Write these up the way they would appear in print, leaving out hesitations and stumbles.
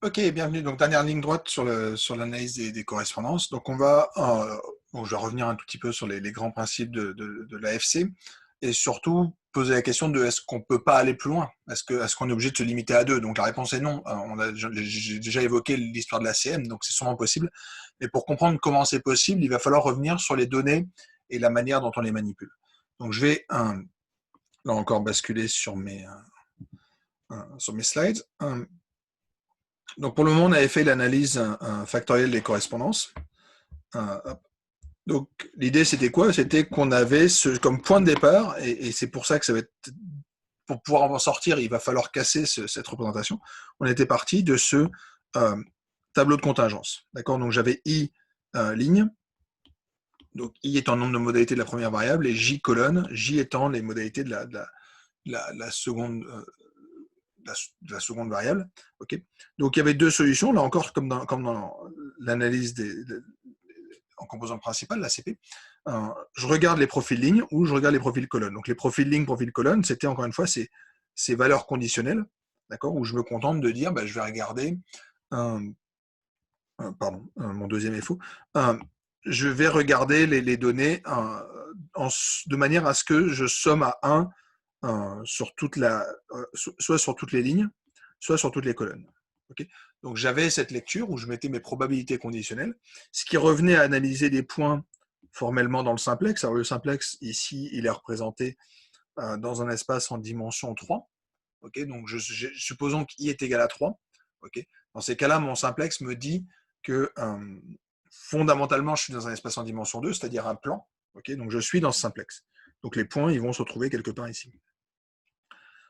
Ok, bienvenue. Donc, dernière ligne droite sur l'analyse des correspondances. Donc, on va, bon, je vais revenir un tout petit peu sur les grands principes de l'AFC et surtout poser la question de est-ce qu'on peut pas aller plus loin? Est-ce qu'on est obligé de se limiter à deux? Donc, la réponse est non. J'ai déjà évoqué l'histoire de la CM, donc c'est sûrement possible. Mais pour comprendre comment c'est possible, il va falloir revenir sur les données et la manière dont on les manipule. Donc, je vais, là encore, basculer sur mes slides. Donc pour le moment, on avait fait l'analyse factorielle des correspondances. Donc l'idée, c'était quoi? C'était qu'on avait comme point de départ, et c'est pour ça que ça va être, pour pouvoir en sortir, il va falloir casser cette représentation. On était parti de ce tableau de contingence. D'accord? Donc j'avais I ligne, donc I étant le nombre de modalités de la première variable, et J colonne, J étant les modalités de la seconde de la seconde variable. Okay. Donc il y avait deux solutions, là encore, comme dans l'analyse en composante principale, la CP. Je regarde les profils lignes ou je regarde les profils colonnes. Donc les profils lignes, profils colonnes, c'était encore une fois ces valeurs conditionnelles, d'accord, où je me contente de dire, je vais regarder, pardon, mon deuxième est faux, je vais regarder les données de manière à ce que je somme à 1 sur soit sur toutes les lignes, soit sur toutes les colonnes. Okay. Donc j'avais cette lecture où je mettais mes probabilités conditionnelles, ce qui revenait à analyser des points formellement dans le simplex. Alors le simplex, ici, il est représenté dans un espace en dimension 3. Okay. Donc supposons qu'I est égal à 3. Okay. Dans ces cas-là, mon simplex me dit que fondamentalement, je suis dans un espace en dimension 2, c'est-à-dire un plan. Okay. Donc je suis dans ce simplex. Donc les points, ils vont se retrouver quelque part ici.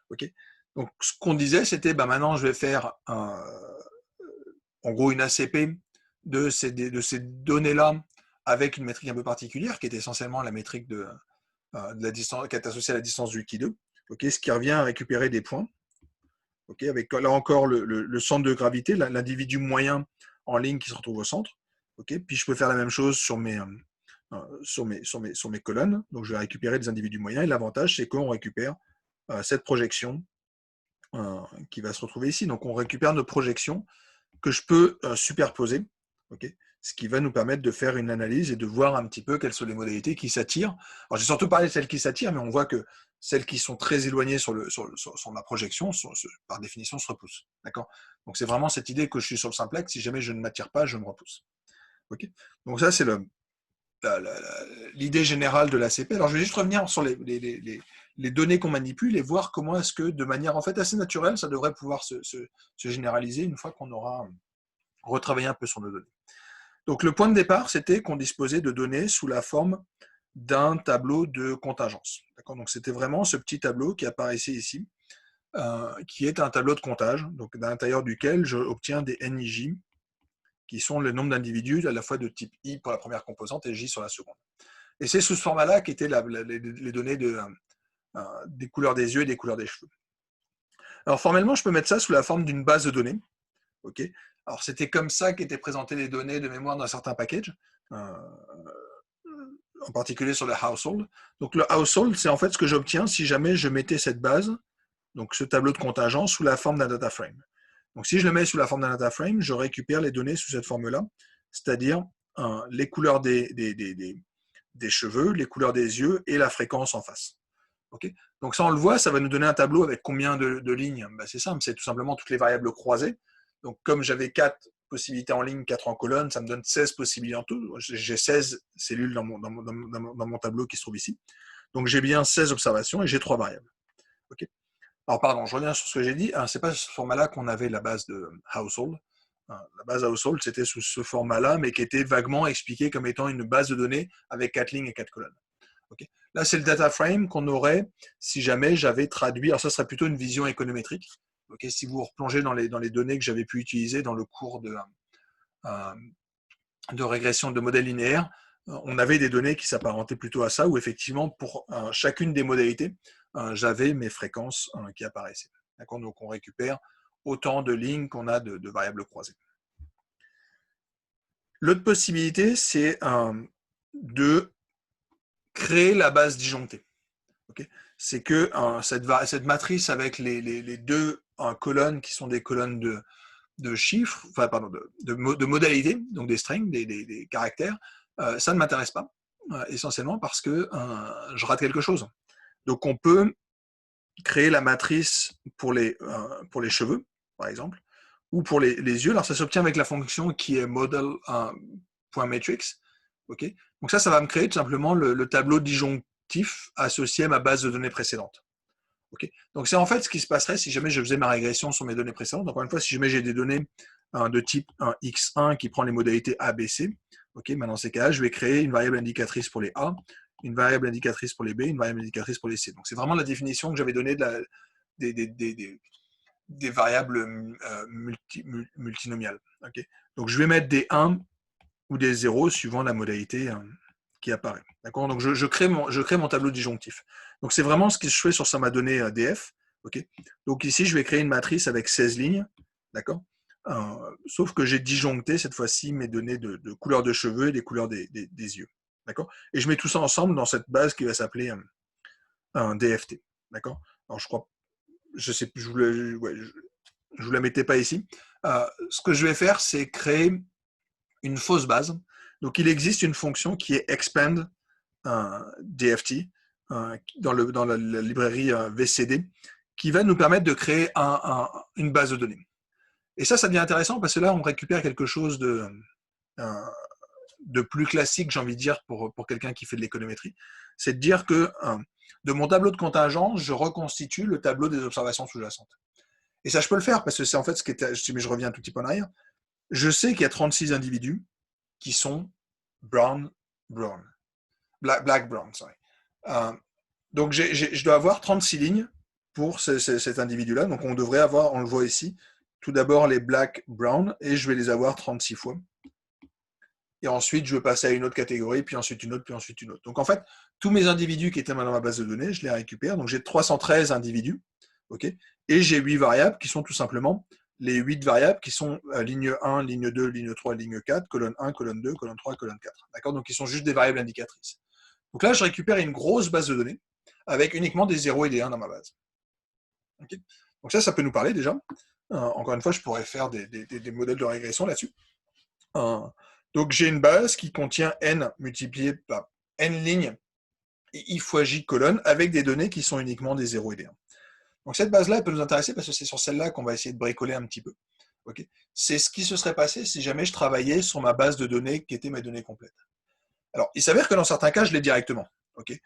Okay. Donc, ce qu'on disait, c'était, maintenant, je vais faire, en gros, une ACP de ces données-là avec une métrique un peu particulière, qui est essentiellement la métrique de la distance, qui est associée à la distance du Ki2, okay, ce qui revient à récupérer des points, okay, avec là encore le centre de gravité, l'individu moyen en ligne qui se retrouve au centre. Okay. Puis, je peux faire la même chose sur mes colonnes. Donc, je vais récupérer des individus moyens. Et l'avantage, c'est qu'on récupère cette projection qui va se retrouver ici. Donc, on récupère nos projections que je peux superposer, okay, ce qui va nous permettre de faire une analyse et de voir un petit peu quelles sont les modalités qui s'attirent. Alors, j'ai surtout parlé de celles qui s'attirent, mais on voit que celles qui sont très éloignées sur ma projection, par définition, se repoussent. D'accord. Donc, c'est vraiment cette idée que je suis sur le simplex. Si jamais je ne m'attire pas, je me repousse. Okay. Donc, ça, c'est l'idée générale de l'ACP. Alors, je vais juste revenir sur les données qu'on manipule et voir comment est-ce que, de manière en fait assez naturelle, ça devrait pouvoir se généraliser une fois qu'on aura retravaillé un peu sur nos données. Donc, le point de départ, c'était qu'on disposait de données sous la forme d'un tableau de contingence. Donc, c'était vraiment ce petit tableau qui apparaissait ici, qui est un tableau de comptage, donc à l'intérieur duquel j'obtiens des NIJ, qui sont le nombre d'individus à la fois de type I pour la première composante et J sur la seconde. Et c'est sous ce format-là qu'étaient les données des couleurs des yeux et des couleurs des cheveux. Alors formellement, je peux mettre ça sous la forme d'une base de données. Okay. Alors c'était comme ça qu'étaient présentées les données de mémoire dans certains packages, en particulier sur le household. Donc le household, c'est en fait ce que j'obtiens si jamais je mettais cette base, donc ce tableau de contingence, sous la forme d'un data frame. Donc si je le mets sous la forme d'un data frame, je récupère les données sous cette forme-là, c'est-à-dire les couleurs des cheveux, les couleurs des yeux et la fréquence en face. Okay. Donc ça, on le voit, ça va nous donner un tableau avec combien de lignes? C'est simple, c'est tout simplement toutes les variables croisées. Donc comme j'avais 4 possibilités en ligne, 4 en colonne, ça me donne 16 possibilités en tout. J'ai 16 cellules dans mon tableau qui se trouve ici. Donc j'ai bien 16 observations et j'ai 3 variables. Okay. Alors pardon, je reviens sur ce que j'ai dit. C'est pas ce format-là qu'on avait la base de household. La base household, c'était sous ce format-là, mais qui était vaguement expliqué comme étant une base de données avec 4 lignes et 4 colonnes. Okay. Là, c'est le data frame qu'on aurait si jamais j'avais traduit. Alors, ça serait plutôt une vision économétrique. Okay. Si vous replongez dans les données que j'avais pu utiliser dans le cours de régression de modèles linéaires, on avait des données qui s'apparentaient plutôt à ça, où effectivement, pour chacune des modalités, j'avais mes fréquences qui apparaissaient. Donc, on récupère autant de lignes qu'on a de variables croisées. L'autre possibilité, c'est de créer la base disjonctée. Okay. C'est que cette matrice avec les deux colonnes qui sont des colonnes de chiffres, enfin, pardon, de modalités, donc des strings, des caractères, ça ne m'intéresse pas, essentiellement parce que je rate quelque chose. Donc, on peut créer la matrice pour les cheveux, par exemple, ou pour les yeux. Alors, ça s'obtient avec la fonction qui est model.matrix. Okay, donc ça va me créer tout simplement le tableau disjonctif associé à ma base de données précédente. Okay, donc c'est en fait ce qui se passerait si jamais je faisais ma régression sur mes données précédentes. Encore une fois, si jamais j'ai des données de type X1 qui prend les modalités A, B, C, okay, dans ces cas-là, je vais créer une variable indicatrice pour les A, une variable indicatrice pour les B, une variable indicatrice pour les C. Donc c'est vraiment la définition que j'avais donnée des variables multinomiales. Okay, donc je vais mettre des 1 ou des 0 suivant la modalité qui apparaît. D'accord, donc je crée mon tableau disjonctif. Donc c'est vraiment ce que je fais sur ma donnée DF. Okay, donc ici, je vais créer une matrice avec 16 lignes. D'accord, sauf que j'ai disjoncté cette fois-ci mes données de couleur de cheveux et des couleurs des yeux. D'accord, et je mets tout ça ensemble dans cette base qui va s'appeler un DFT. D'accord, alors je crois, je sais plus, je vous la mettais pas ici. Ce que je vais faire, c'est créer une fausse base. Donc, il existe une fonction qui est expand DFT dans la librairie VCD qui va nous permettre de créer une base de données. Et ça devient intéressant parce que là, on récupère quelque chose de plus classique, j'ai envie de dire, pour quelqu'un qui fait de l'économétrie. C'est de dire que de mon tableau de contingence, je reconstitue le tableau des observations sous-jacentes. Et ça, je peux le faire parce que c'est en fait ce qui était, mais je reviens un tout petit peu en arrière. Je sais qu'il y a 36 individus qui sont black, brown, sorry. Donc, je dois avoir 36 lignes pour cet individu-là. Donc, on devrait avoir, on le voit ici, tout d'abord les black, brown, et je vais les avoir 36 fois. Et ensuite, je vais passer à une autre catégorie, puis ensuite une autre, puis ensuite une autre. Donc, en fait, tous mes individus qui étaient dans ma base de données, je les récupère. Donc, j'ai 313 individus, okay, et j'ai 8 variables qui sont tout simplement les 8 variables qui sont ligne 1, ligne 2, ligne 3, ligne 4, colonne 1, colonne 2, colonne 3, colonne 4. D'accord, donc, ils sont juste des variables indicatrices. Donc là, je récupère une grosse base de données avec uniquement des 0 et des 1 dans ma base. Okay, donc ça peut nous parler déjà. Encore une fois, je pourrais faire des modèles de régression là-dessus. Donc j'ai une base qui contient n multiplié par n lignes et i fois j colonnes avec des données qui sont uniquement des 0 et des 1. Donc cette base-là, elle peut nous intéresser parce que c'est sur celle-là qu'on va essayer de bricoler un petit peu. Okay, c'est ce qui se serait passé si jamais je travaillais sur ma base de données qui était mes données complètes. Alors, il s'avère que dans certains cas, je l'ai directement. Okay,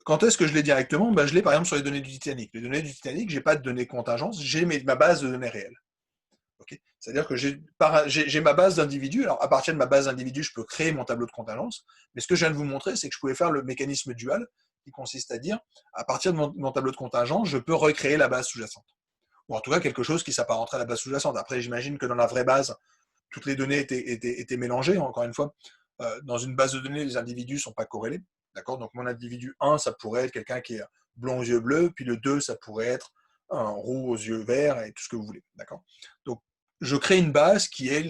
quand est-ce que je l'ai directement? Je l'ai par exemple sur les données du Titanic. Les données du Titanic, je n'ai pas de données contingence, j'ai ma base de données réelle. Okay, c'est-à-dire que j'ai ma base d'individus. Alors, à partir de ma base d'individus, je peux créer mon tableau de contingence. Mais ce que je viens de vous montrer, c'est que je pouvais faire le mécanisme dual, qui consiste à dire, à partir de mon tableau de contingence, je peux recréer la base sous-jacente. Ou en tout cas, quelque chose qui s'apparenterait à la base sous-jacente. Après, j'imagine que dans la vraie base, toutes les données étaient mélangées, encore une fois. Dans une base de données, les individus ne sont pas corrélés. D'accord, donc mon individu 1, ça pourrait être quelqu'un qui est blond aux yeux bleus, puis le 2, ça pourrait être un roux aux yeux verts, et tout ce que vous voulez. D'accord, donc, je crée une base qui est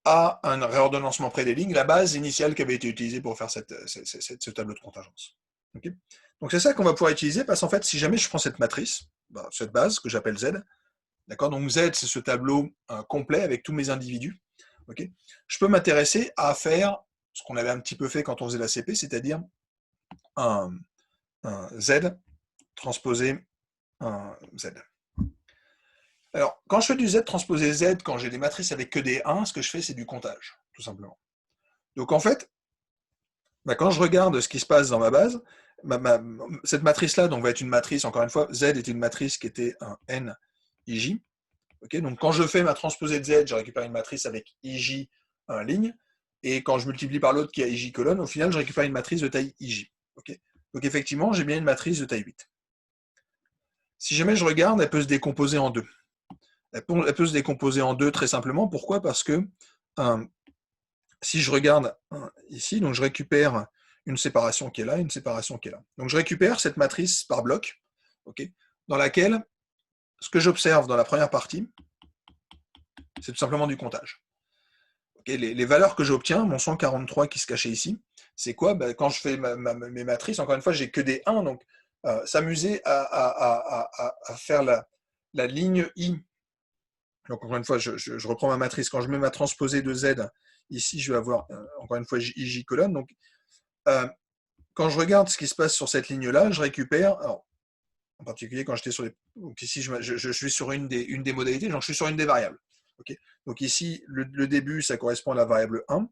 à un réordonnancement près des lignes, la base initiale qui avait été utilisée pour faire ce tableau de contingence. Okay, donc c'est ça qu'on va pouvoir utiliser, parce qu'en fait, si jamais je prends cette matrice, cette base que j'appelle Z, d'accord, donc Z, c'est ce tableau complet avec tous mes individus. Okay, je peux m'intéresser à faire ce qu'on avait un petit peu fait quand on faisait la CP, c'est-à-dire un Z transposé un Z. Alors, quand je fais du Z transposé Z, quand j'ai des matrices avec que des 1, ce que je fais, c'est du comptage, tout simplement. Donc, en fait, quand je regarde ce qui se passe dans ma base, cette matrice-là va être une matrice, encore une fois, Z est une matrice qui était un N IJ. Okay, donc, quand je fais ma transposée de Z, je récupère une matrice avec IJ ligne, et quand je multiplie par l'autre qui a IJ colonne, au final, je récupère une matrice de taille IJ. Okay, donc, effectivement, j'ai bien une matrice de taille 8. Si jamais je regarde, elle peut se décomposer en deux. Elle peut se décomposer en deux très simplement. Pourquoi? Parce que si je regarde ici, donc je récupère une séparation qui est là, une séparation qui est là. Donc je récupère cette matrice par bloc, okay, dans laquelle ce que j'observe dans la première partie, c'est tout simplement du comptage. Okay, les valeurs que j'obtiens, mon 143 qui se cachait ici, c'est quoi? Quand je fais mes matrices, encore une fois, j'ai que des 1, donc s'amuser à faire la ligne I. Donc, encore une fois, je reprends ma matrice. Quand je mets ma transposée de Z, ici, je vais avoir, encore une fois, IJ colonne. Donc, quand je regarde ce qui se passe sur cette ligne-là, je récupère, alors, en particulier quand j'étais sur les... Donc ici, je suis sur une des modalités, donc je suis sur une des variables. Okay, donc ici, le début, ça correspond à la variable 1.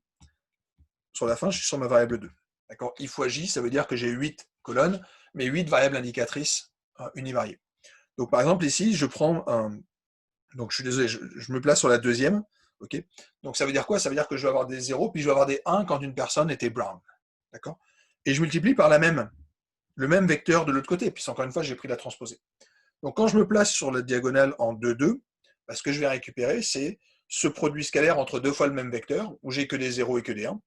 Sur la fin, je suis sur ma variable 2. D'accord, I fois J, ça veut dire que j'ai 8 colonnes, mais 8 variables indicatrices univariées. Donc par exemple, ici, je prends un... Donc je suis désolé, je me place sur la deuxième. Okay, donc ça veut dire quoi? Ça veut dire que je vais avoir des 0, puis je vais avoir des 1 quand une personne était brown. D'accord, et je multiplie par le même vecteur de l'autre côté, puis encore une fois, j'ai pris la transposée. Donc quand je me place sur la diagonale en 2, 2, ce que je vais récupérer, c'est ce produit scalaire entre deux fois le même vecteur, où j'ai que des 0 et que des 1.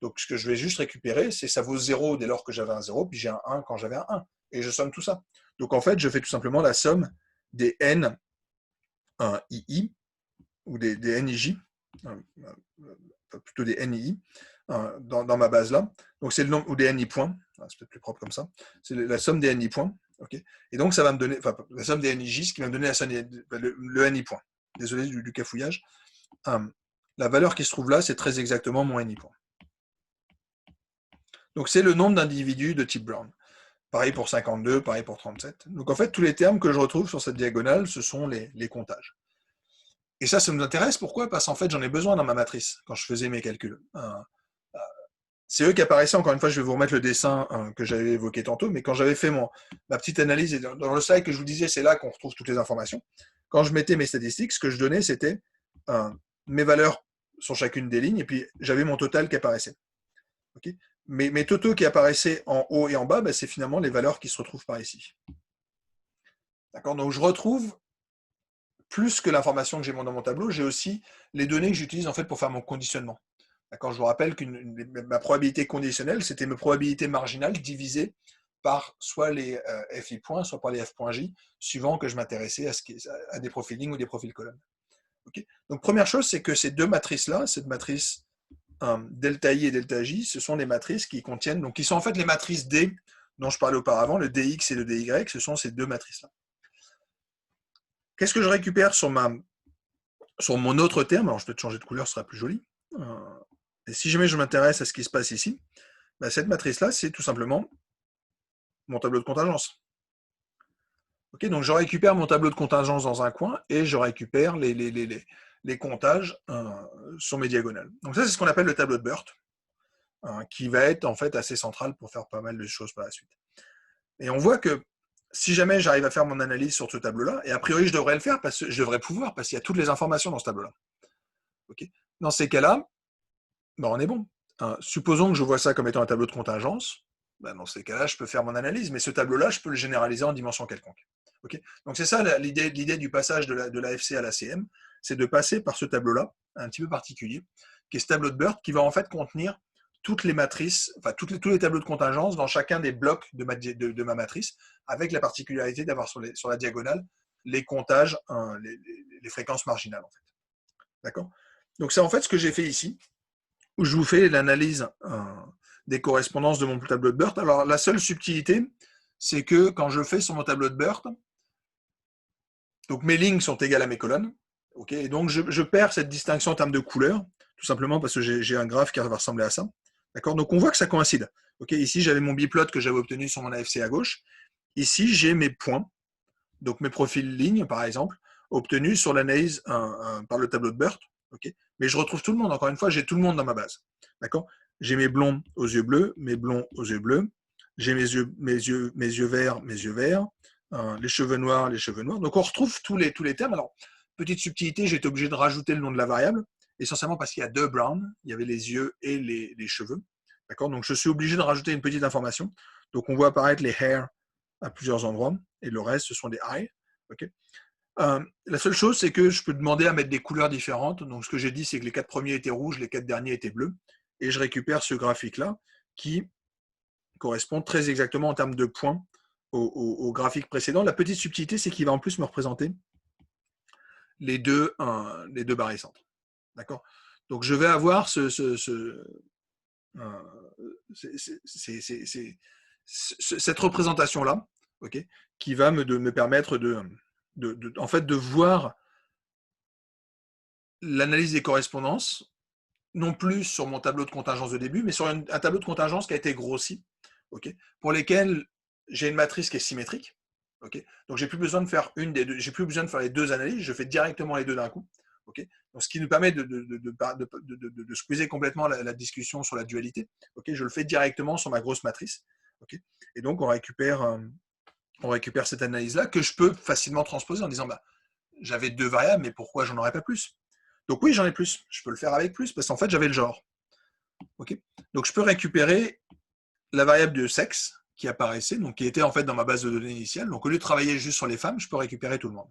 Donc ce que je vais juste récupérer, c'est ça vaut 0 dès lors que j'avais un 0, puis j'ai un 1 quand j'avais un 1. Et je somme tout ça. Donc en fait, je fais tout simplement la somme des n II, ou des NIJ, plutôt des NII, dans ma base là. Donc c'est le nombre, ou des NI points, c'est peut-être plus propre comme ça. C'est la somme des NI points. Okay, et donc ça va me donner, enfin la somme des NIJ, ce qui va me donner le NI point. Désolé du cafouillage. La valeur qui se trouve là, c'est très exactement mon NI point. Donc c'est le nombre d'individus de type Brown. Pareil pour 52, pareil pour 37. Donc en fait, tous les termes que je retrouve sur cette diagonale, ce sont les comptages. Et ça nous intéresse. Pourquoi? Parce qu'en fait, j'en ai besoin dans ma matrice quand je faisais mes calculs. C'est eux qui apparaissaient. Encore une fois, je vais vous remettre le dessin que j'avais évoqué tantôt, mais quand j'avais fait ma petite analyse, et dans le slide que je vous disais, c'est là qu'on retrouve toutes les informations. Quand je mettais mes statistiques, ce que je donnais, c'était mes valeurs sur chacune des lignes, et puis j'avais mon total qui apparaissait. Okay, mes totaux qui apparaissaient en haut et en bas, c'est finalement les valeurs qui se retrouvent par ici. D'accord, donc je retrouve plus que l'information que j'ai dans mon tableau, j'ai aussi les données que j'utilise en fait pour faire mon conditionnement. D'accord, je vous rappelle que ma probabilité conditionnelle, c'était mes probabilités marginales divisées par soit les FI points, soit par les F points J, suivant que je m'intéressais à des profils lignes ou des profils colonnes. Okay, donc première chose, c'est que ces deux matrices-là, cette matrice delta I et delta J, ce sont des matrices qui contiennent, donc qui sont en fait les matrices D dont je parlais auparavant, le DX et le DY, ce sont ces deux matrices-là. Qu'est-ce que je récupère sur mon autre terme? Alors je vais peut-être changer de couleur, ce sera plus joli. Et si jamais je m'intéresse à ce qui se passe ici, cette matrice-là, c'est tout simplement mon tableau de contingence. Okay, donc je récupère mon tableau de contingence dans un coin et je récupère les comptages sur mes diagonales. Donc ça, c'est ce qu'on appelle le tableau de Burt, qui va être en fait assez central pour faire pas mal de choses par la suite. Et on voit que si jamais j'arrive à faire mon analyse sur ce tableau-là, et a priori je devrais le faire, parce que je devrais pouvoir, parce qu'il y a toutes les informations dans ce tableau-là. Okay, dans ces cas-là, on est bon. Supposons que je vois ça comme étant un tableau de contingence, dans ces cas-là, je peux faire mon analyse, mais ce tableau-là, je peux le généraliser en dimension quelconque. Okay, donc c'est ça l'idée du passage de l'AFC à l'ACM, c'est de passer par ce tableau-là, un petit peu particulier, qui est ce tableau de Burt, qui va en fait contenir toutes les matrices, enfin tous les tableaux de contingence dans chacun des blocs de ma matrice, avec la particularité d'avoir sur la diagonale les comptages, les fréquences marginales en fait. D'accord? Donc c'est en fait ce que j'ai fait ici, où je vous fais l'analyse des correspondances de mon tableau de Burt. Alors la seule subtilité, c'est que quand je fais sur mon tableau de Burt, donc mes lignes sont égales à mes colonnes, okay, et donc je perds cette distinction en termes de couleur, tout simplement parce que j'ai un graphe qui va ressembler à ça. D'accord, donc on voit que ça coïncide. Okay, ici, j'avais mon biplot que j'avais obtenu sur mon AFC à gauche. Ici, j'ai mes points, donc mes profils lignes, par exemple, obtenus sur l'analyse par le tableau de Burt. Okay, mais je retrouve tout le monde. Encore une fois, j'ai tout le monde dans ma base. D'accord, j'ai mes blonds aux yeux bleus, mes blonds aux yeux bleus. J'ai mes yeux verts, les cheveux noirs, les cheveux noirs. Donc on retrouve tous les termes. Alors, petite subtilité, j'ai été obligé de rajouter le nom de la variable, essentiellement parce qu'il y a deux browns, il y avait les yeux et les cheveux. D'accord, donc je suis obligé de rajouter une petite information. Donc on voit apparaître les hair à plusieurs endroits, et le reste, ce sont des eye. Okay. La seule chose, c'est que je peux demander à mettre des couleurs différentes. Donc ce que j'ai dit, c'est que les 4 premiers étaient rouges, les 4 derniers étaient bleus. Et je récupère ce graphique-là qui correspond très exactement en termes de points au graphique précédent. La petite subtilité, c'est qu'il va en plus me représenter les deux barycentres. D'accord. Donc je vais avoir cette représentation-là, okay, qui va me permettre en fait, de voir l'analyse des correspondances, non plus sur mon tableau de contingence de début, mais sur un tableau de contingence qui a été grossi, okay, pour lesquels j'ai une matrice qui est symétrique. Okay, donc, j'ai plus besoin de faire j'ai plus besoin de faire les deux analyses, je fais directement les deux d'un coup. Okay, donc, ce qui nous permet de squeezer complètement la discussion sur la dualité. Okay, je le fais directement sur ma grosse matrice. Okay, et donc, on récupère cette analyse-là que je peux facilement transposer en disant, bah, j'avais deux variables, mais pourquoi j'en aurais pas plus? Donc oui, j'en ai plus. Je peux le faire avec plus, parce qu'en fait, j'avais le genre. Okay, donc, je peux récupérer la variable de sexe qui apparaissait, donc qui était en fait dans ma base de données initiale. Donc, au lieu de travailler juste sur les femmes, je peux récupérer tout le monde.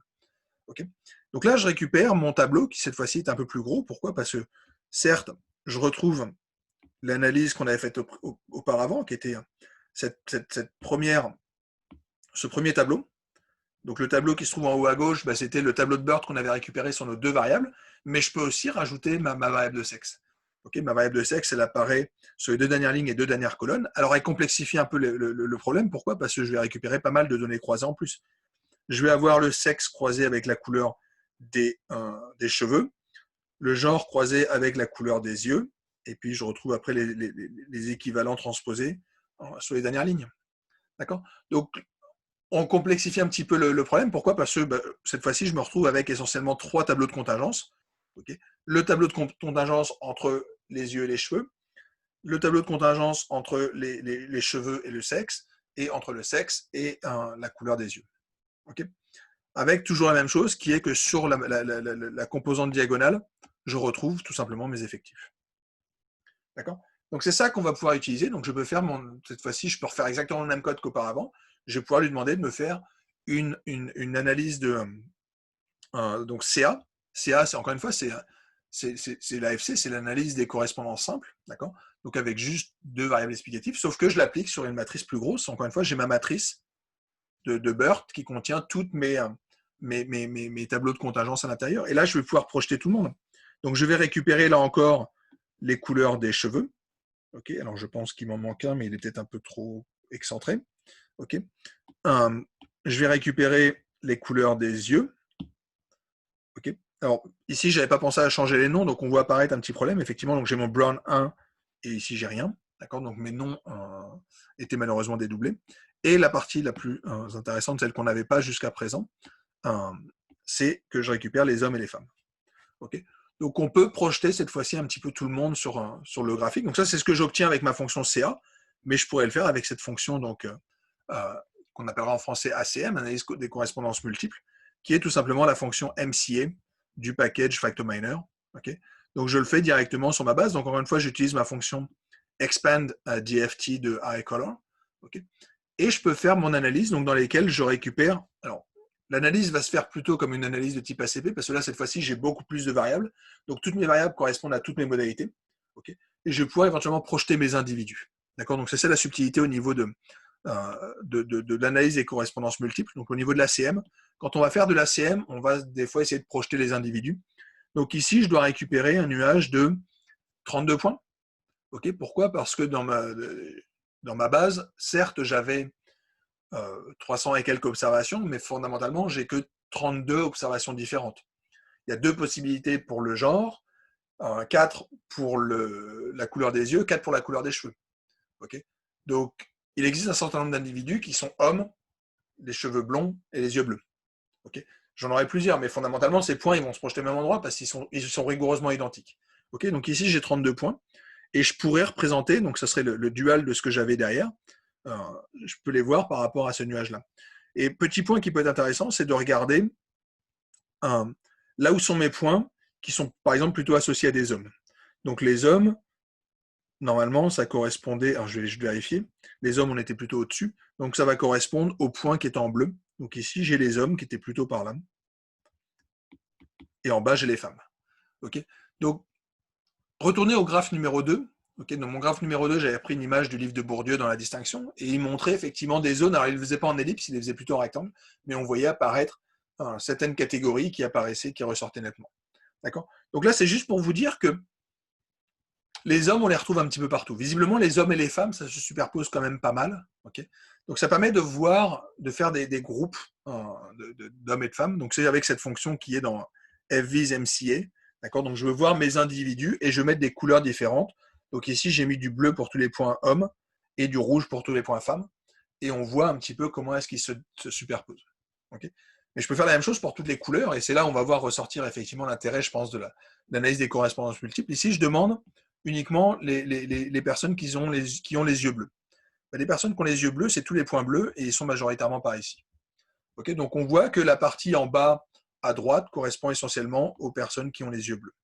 Okay, donc là, je récupère mon tableau qui, cette fois-ci, est un peu plus gros. Pourquoi? Parce que, certes, je retrouve l'analyse qu'on avait faite auparavant, qui était ce premier tableau. Donc, le tableau qui se trouve en haut à gauche, bah, c'était le tableau de Burt qu'on avait récupéré sur nos deux variables, mais je peux aussi rajouter ma variable de sexe. Okay, ma variable de sexe, elle apparaît sur les deux dernières lignes et deux dernières colonnes. Alors, elle complexifie un peu le problème. Pourquoi? Parce que je vais récupérer pas mal de données croisées en plus. Je vais avoir le sexe croisé avec la couleur des cheveux, le genre croisé avec la couleur des yeux, et puis je retrouve après les équivalents transposés sur les dernières lignes. D'accord? Donc, on complexifie un petit peu le problème. Pourquoi? Parce que cette fois-ci, je me retrouve avec essentiellement trois tableaux de contingence. Okay, le tableau de contingence entre les yeux et les cheveux, le tableau de contingence entre les cheveux et le sexe, et entre le sexe et la couleur des yeux. Okay, avec toujours la même chose, qui est que sur la composante diagonale, je retrouve tout simplement mes effectifs. D'accord? Donc, c'est ça qu'on va pouvoir utiliser. Donc, je peux faire cette fois-ci, je peux refaire exactement le même code qu'auparavant. Je vais pouvoir lui demander de me faire une analyse de donc CA. CA, c'est encore une fois, c'est l'AFC, c'est l'analyse des correspondances simples, d'accord? Donc, avec juste deux variables explicatives, sauf que je l'applique sur une matrice plus grosse. Encore une fois, j'ai ma matrice de Burt qui contient toutes mes tableaux de contingence à l'intérieur. Et là, je vais pouvoir projeter tout le monde. Donc, je vais récupérer là encore les couleurs des cheveux. Ok, alors je pense qu'il m'en manque un, mais il est peut-être un peu trop excentré. Ok, je vais récupérer les couleurs des yeux. Ok, alors ici, je n'avais pas pensé à changer les noms, donc on voit apparaître un petit problème. Effectivement, donc j'ai mon brown 1 et ici, j'ai rien. D'accord, donc mes noms étaient malheureusement dédoublés. Et la partie la plus intéressante, celle qu'on n'avait pas jusqu'à présent, c'est que je récupère les hommes et les femmes. Okay, donc, on peut projeter cette fois-ci un petit peu tout le monde sur le graphique. Donc, ça, c'est ce que j'obtiens avec ma fonction CA, mais je pourrais le faire avec cette fonction qu'on appellera en français ACM, analyse des correspondances multiples, qui est tout simplement la fonction MCA du package FactorMiner. Okay, donc, je le fais directement sur ma base. Donc, encore une fois, j'utilise ma fonction expand DFT de iColor. Okay, et je peux faire mon analyse donc, dans lesquelles je récupère. Alors, l'analyse va se faire plutôt comme une analyse de type ACP, parce que là, cette fois-ci, j'ai beaucoup plus de variables. Donc, toutes mes variables correspondent à toutes mes modalités. Okay, et je vais pouvoir éventuellement projeter mes individus. D'accord, donc, c'est ça la subtilité au niveau de l'analyse des correspondances multiples. Donc, au niveau de l'ACM, quand on va faire de l'ACM, on va des fois essayer de projeter les individus. Donc, ici, je dois récupérer un nuage de 32 points. Okay, pourquoi? Parce que dans ma base, certes, j'avais 300 et quelques observations, mais fondamentalement, j'ai que 32 observations différentes. Il y a deux possibilités pour le genre, 4 pour la couleur des yeux, 4 pour la couleur des cheveux. Okay, donc, il existe un certain nombre d'individus qui sont hommes, les cheveux blonds et les yeux bleus. Okay, j'en aurai plusieurs, mais fondamentalement, ces points ils vont se projeter au même endroit parce qu'ils sont rigoureusement identiques. Okay, donc ici, j'ai 32 points. Et je pourrais représenter, donc ce serait le dual de ce que j'avais derrière, je peux les voir par rapport à ce nuage-là. Et petit point qui peut être intéressant, c'est de regarder là où sont mes points qui sont par exemple plutôt associés à des hommes. Donc les hommes, normalement, ça correspondait, alors je vais vérifier, les hommes on était plutôt au-dessus, donc ça va correspondre au point qui est en bleu. Donc ici j'ai les hommes qui étaient plutôt par là. Et en bas j'ai les femmes. Okay, donc retourner au graphe numéro 2. Okay, dans mon graphe numéro 2, j'avais pris une image du livre de Bourdieu dans la distinction, et il montrait effectivement des zones, alors il ne le faisait pas en ellipse, il les faisait plutôt en rectangle, mais on voyait apparaître certaines catégories qui apparaissaient, qui ressortaient nettement. D'accord ? Donc là, c'est juste pour vous dire que les hommes, on les retrouve un petit peu partout. Visiblement, les hommes et les femmes, ça se superpose quand même pas mal. Okay, donc ça permet de voir, de faire des groupes d'hommes et de femmes. Donc, c'est avec cette fonction qui est dans FVIS-MCA. D'accord? Donc, je veux voir mes individus et je vais mettre des couleurs différentes. Donc, ici, j'ai mis du bleu pour tous les points hommes et du rouge pour tous les points femmes. Et on voit un petit peu comment est-ce qu'ils se superposent. Okay? Mais je peux faire la même chose pour toutes les couleurs. Et c'est là où on va voir ressortir effectivement l'intérêt, je pense, de l'analyse des correspondances multiples. Ici, je demande uniquement les personnes qui ont les yeux bleus. Les personnes qui ont les yeux bleus, c'est tous les points bleus et ils sont majoritairement par ici. Okay, donc on voit que la partie en bas à droite correspond essentiellement aux personnes qui ont les yeux bleus.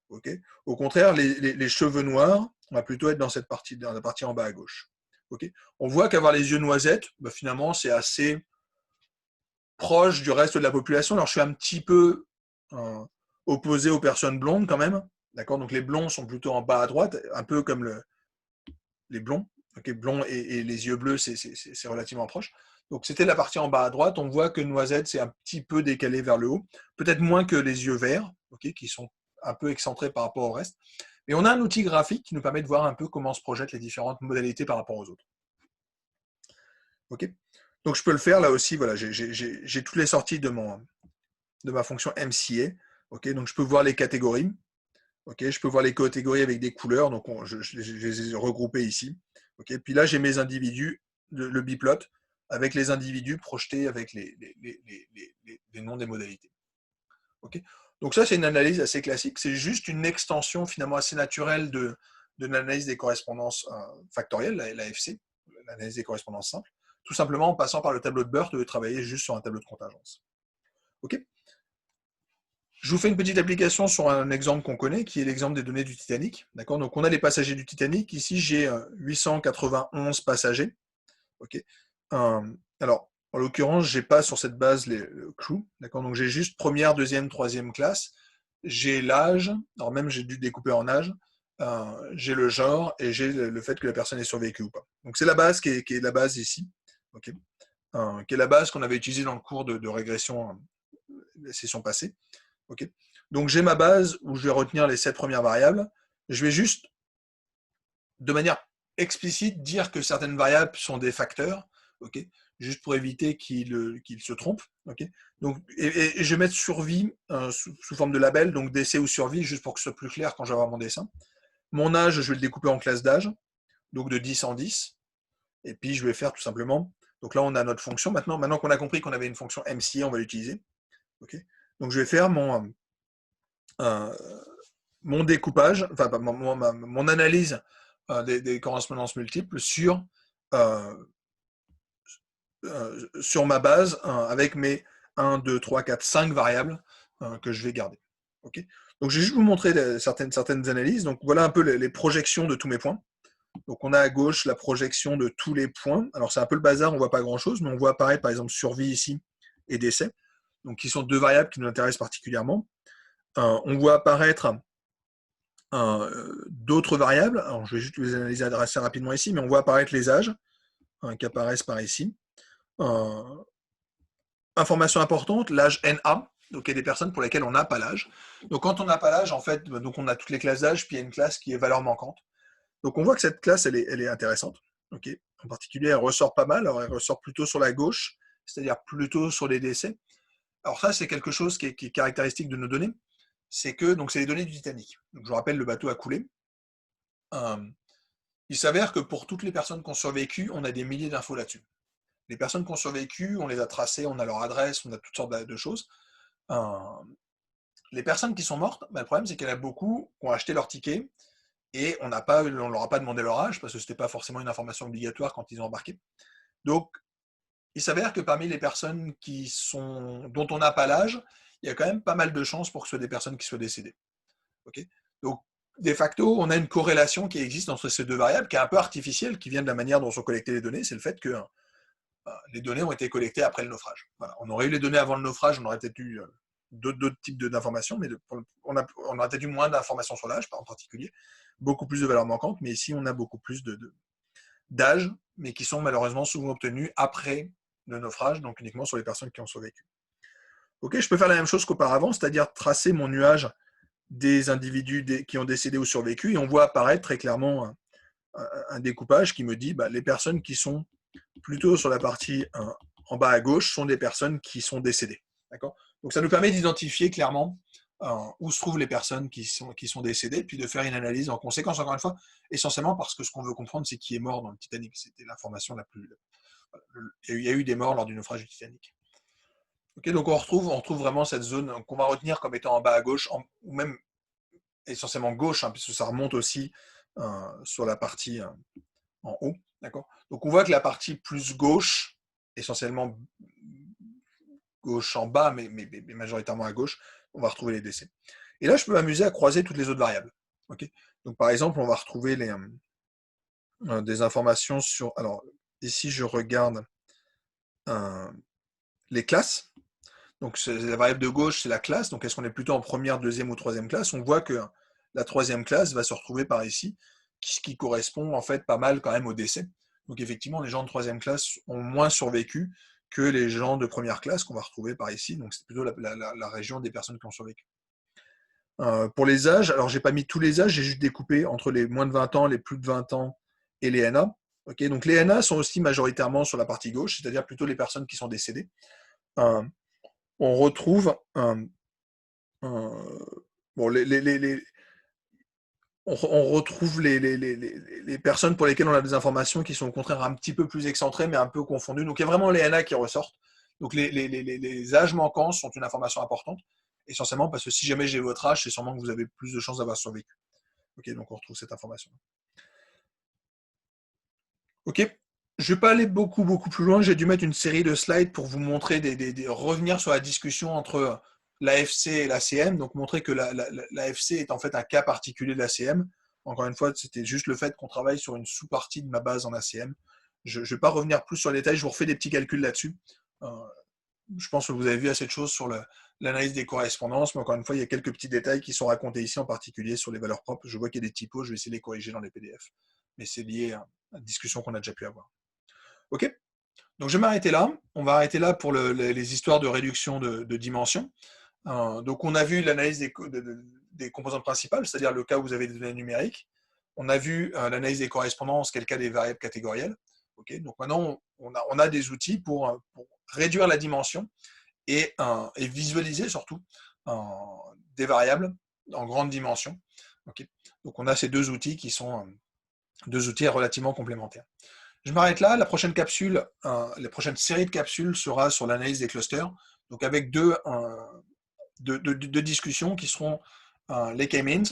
Okay, au contraire, les cheveux noirs, on va plutôt être dans la partie en bas à gauche. Okay, on voit qu'avoir les yeux noisettes, finalement, c'est assez proche du reste de la population. Alors je suis un petit peu opposé aux personnes blondes quand même. D'accord, donc les blonds sont plutôt en bas à droite, un peu comme les blonds. Okay, blond et les yeux bleus, c'est relativement proche. Donc c'était la partie en bas à droite. On voit que noisette, c'est un petit peu décalé vers le haut. Peut-être moins que les yeux verts, okay, qui sont un peu excentrés par rapport au reste. Mais on a un outil graphique qui nous permet de voir un peu comment se projettent les différentes modalités par rapport aux autres. Okay, donc je peux le faire là aussi. Voilà, j'ai toutes les sorties de ma fonction MCA. Okay, donc je peux voir les catégories. Okay, je peux voir les catégories avec des couleurs. Donc je les ai regroupées ici. Okay, puis là, j'ai mes individus, le biplot, avec les individus projetés avec les noms des modalités. Okay, donc ça, c'est une analyse assez classique. C'est juste une extension finalement assez naturelle de l'analyse des correspondances factorielles, l'AFC, l'analyse des correspondances simples, tout simplement en passant par le tableau de Burt de travailler juste sur un tableau de contingence. Ok. Je vous fais une petite application sur un exemple qu'on connaît, qui est l'exemple des données du Titanic. D'accord, donc on a les passagers du Titanic. Ici, j'ai 891 passagers. Okay. Alors, en l'occurrence, je n'ai pas sur cette base le crew. D'accord, donc j'ai juste première, deuxième, troisième classe. J'ai l'âge. Alors même, j'ai dû découper en âge. J'ai le genre et j'ai le fait que la personne ait survécu ou pas. Donc c'est la base qui est la base ici. Okay. Qui est la base qu'on avait utilisée dans le cours de régression la session passée. Okay. Donc j'ai ma base où je vais retenir les 7 premières variables. Je vais juste, de manière explicite, dire que certaines variables sont des facteurs, okay, juste pour éviter qu'ils se trompent. Okay. Donc, et je vais mettre survie sous forme de label, donc décès ou survie, juste pour que ce soit plus clair quand je vais avoir mon dessin. Mon âge, je vais le découper en classes d'âge, donc de 10 en 10. Et puis je vais faire tout simplement, donc là on a notre fonction. Maintenant qu'on a compris qu'on avait une fonction MCA, on va l'utiliser. Okay. Donc je vais faire mon découpage, enfin mon analyse des correspondances multiples sur ma base avec mes 1, 2, 3, 4, 5 variables que je vais garder. Okay, donc je vais juste vous montrer certaines analyses. Donc voilà un peu les projections de tous mes points. Donc on a à gauche la projection de tous les points. Alors c'est un peu le bazar, on ne voit pas grand-chose, mais on voit apparaître par exemple survie ici et décès, donc qui sont deux variables qui nous intéressent particulièrement. On voit apparaître d'autres variables. Alors, je vais juste les analyser assez rapidement ici, mais on voit apparaître les âges qui apparaissent par ici. Information importante, l'âge NA. Donc, il y a des personnes pour lesquelles on n'a pas l'âge. Donc, quand on n'a pas l'âge, en fait, donc on a toutes les classes d'âge, puis il y a une classe qui est valeur manquante. Donc, on voit que cette classe, elle est intéressante. Okay. En particulier, elle ressort pas mal. Alors, elle ressort plutôt sur la gauche, c'est-à-dire plutôt sur les décès. Alors, ça, c'est quelque chose qui est caractéristique de nos données. C'est que, donc, c'est les données du Titanic. Donc, je vous rappelle, le bateau a coulé. Il s'avère que pour toutes les personnes qui ont survécu, on a des milliers d'infos là-dessus. Les personnes qui ont survécu, on les a tracées, on a leur adresse, on a toutes sortes de choses. Les personnes qui sont mortes, le problème c'est qu'il y en a beaucoup qui ont acheté leur ticket et on ne leur a pas demandé leur âge parce que ce n'était pas forcément une information obligatoire quand ils ont embarqué. Donc, il s'avère que parmi les personnes dont on n'a pas l'âge, il y a quand même pas mal de chances pour que ce soit des personnes qui soient décédées. Okay, donc, de facto, on a une corrélation qui existe entre ces deux variables, qui est un peu artificielle, qui vient de la manière dont sont collectées les données, c'est le fait que les données ont été collectées après le naufrage. Voilà. On aurait eu les données avant le naufrage, on aurait peut-être eu d'autres types d'informations, mais on aurait peut-être eu moins d'informations sur l'âge, en particulier, beaucoup plus de valeurs manquantes, mais ici, on a beaucoup plus d'âge, mais qui sont malheureusement souvent obtenus après le naufrage, donc uniquement sur les personnes qui ont survécu. Ok, je peux faire la même chose qu'auparavant, c'est-à-dire tracer mon nuage des individus qui ont décédé ou survécu, et on voit apparaître très clairement un découpage qui me dit les personnes qui sont plutôt sur la partie en bas à gauche sont des personnes qui sont décédées. Donc ça nous permet d'identifier clairement où se trouvent les personnes qui sont décédées, puis de faire une analyse en conséquence, encore une fois, essentiellement parce que ce qu'on veut comprendre, c'est qui est mort dans le Titanic. C'était l'information la plus... Il y a eu des morts lors du naufrage du Titanic. Donc on retrouve vraiment cette zone qu'on va retenir comme étant en bas à gauche, ou même essentiellement gauche, puisque ça remonte aussi sur la partie en haut. Donc on voit que la partie plus gauche, essentiellement gauche en bas, mais majoritairement à gauche, on va retrouver les décès. Et là, je peux m'amuser à croiser toutes les autres variables. Donc par exemple, on va retrouver des informations sur... Alors ici, je regarde les classes. Donc la variable de gauche, c'est la classe. Donc est-ce qu'on est plutôt en première, deuxième ou troisième classe? On voit que la troisième classe va se retrouver par ici, ce qui correspond en fait pas mal quand même au décès. Donc effectivement, les gens de troisième classe ont moins survécu que les gens de première classe qu'on va retrouver par ici. Donc c'est plutôt la région des personnes qui ont survécu. Pour les âges, alors j'ai pas mis tous les âges, j'ai juste découpé entre les moins de 20 ans, les plus de 20 ans et les NA. Donc les NA sont aussi majoritairement sur la partie gauche, c'est-à-dire plutôt les personnes qui sont décédées. On retrouve bon, on retrouve les personnes pour lesquelles on a des informations qui sont au contraire un petit peu plus excentrées, mais un peu confondues. Donc il y a vraiment les NA qui ressortent. Donc les âges manquants sont une information importante, essentiellement parce que si jamais j'ai votre âge, c'est sûrement que vous avez plus de chances d'avoir survécu. Donc on retrouve cette information. Je ne vais pas aller beaucoup plus loin. J'ai dû mettre une série de slides pour vous montrer, revenir sur la discussion entre l'AFC et l'ACM, donc montrer que l'AFC est en fait un cas particulier de l'ACM. Encore une fois, c'était juste le fait qu'on travaille sur une sous-partie de ma base en ACM. Je ne vais pas revenir plus sur les détails, je vous refais des petits calculs là-dessus. Je pense que vous avez vu assez de choses sur l'analyse des correspondances, mais encore une fois, il y a quelques petits détails qui sont racontés ici, en particulier sur les valeurs propres. Je vois qu'il y a des typos, je vais essayer de les corriger dans les PDF. Mais c'est lié à la discussion qu'on a déjà pu avoir. Donc je vais m'arrêter là. On va arrêter là pour les histoires de réduction de dimensions. Donc on a vu l'analyse des composantes principales, c'est-à-dire le cas où vous avez des données numériques. On a vu l'analyse des correspondances, quel cas des variables catégorielles. Donc maintenant, on a des outils pour réduire la dimension et visualiser surtout des variables en grande dimension. Donc on a ces deux outils qui sont deux outils relativement complémentaires. Je m'arrête là. La prochaine capsule, la prochaine série de capsules sera sur l'analyse des clusters, donc avec deux discussions qui seront les K-means,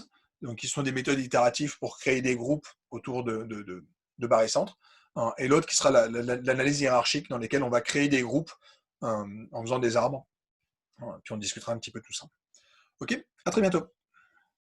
donc qui sont des méthodes itératives pour créer des groupes autour de barycentres, et l'autre qui sera l'analyse hiérarchique dans lesquelles on va créer des groupes en faisant des arbres. Puis on discutera un petit peu de tout ça. À très bientôt.